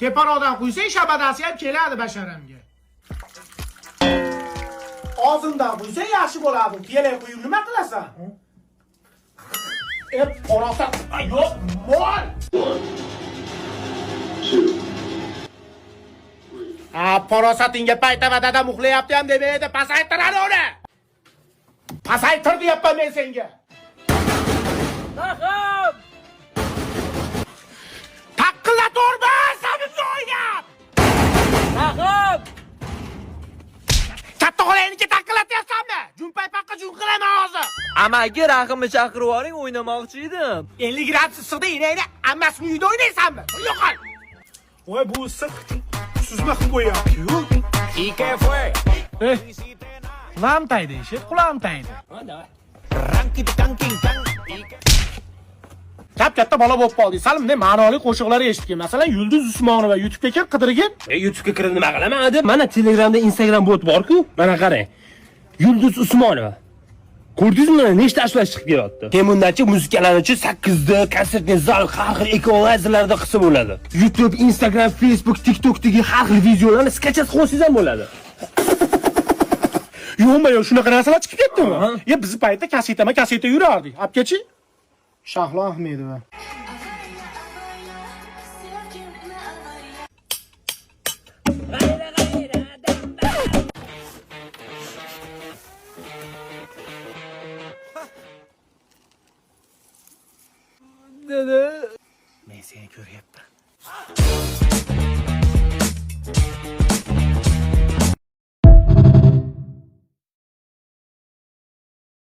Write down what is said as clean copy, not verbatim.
Teparoqdan qo'ysang, shabadasi ham keladi basharamga. Og'zimdan qo'ysang yaxshi bo'ladi. Kelay qo'yib nima qilasan? Parosat, yo'q, mol. 1, 2, 3. Parosatingga paytava dadam uxlayapti ham demaydi, pasaytiradi uni. Pasaytir deyapman men senga. Rahim! Taqqillatorma, samimga o'ynab. Rahim! Katta qo'layiniki taqqillatyapsanmi? Junpaypaqqa jun qilaman hozir. Amaga Rahimni chaqirib oling, o'ynamoqchi edim. 50 gradus issiqda inayni ammasini uyda o'ynaysanmi? Yo'qol. Voy bu issiq. Suzma qilib qo'yapti-ku. ¿Y qué fue? Qulam taydi, eshit, qulam taydi. Katta bola bo'lib qolding. Sal bunday ma'noli qo'shiqlar eshitgan. Masalan, Yulduz Usmonova YouTube'ga kir qidirgin. YouTube'ga kirib nima qilaman deb. Mana Telegramda Instagram bot bor-ku. Mana qarang. Yulduz Usmonova. Ko'rdingizmi? Nechta ashlash chiqib kelyapti. Temundachi muzikalarchi 8da konsertni zal har xil equalizerlarda qilsa bo'ladi. YouTube, Instagram, Facebook, TikTokdagi har xil videolarni sketch qilsangiz ham bo'ladi. Yo'q, shunaqa narsalar chiqib ketdimi? Ya biz paytda kaseta yurardik. Apkachi? Shahlo Ahmedova. Dede. Men seni ko'ryapman.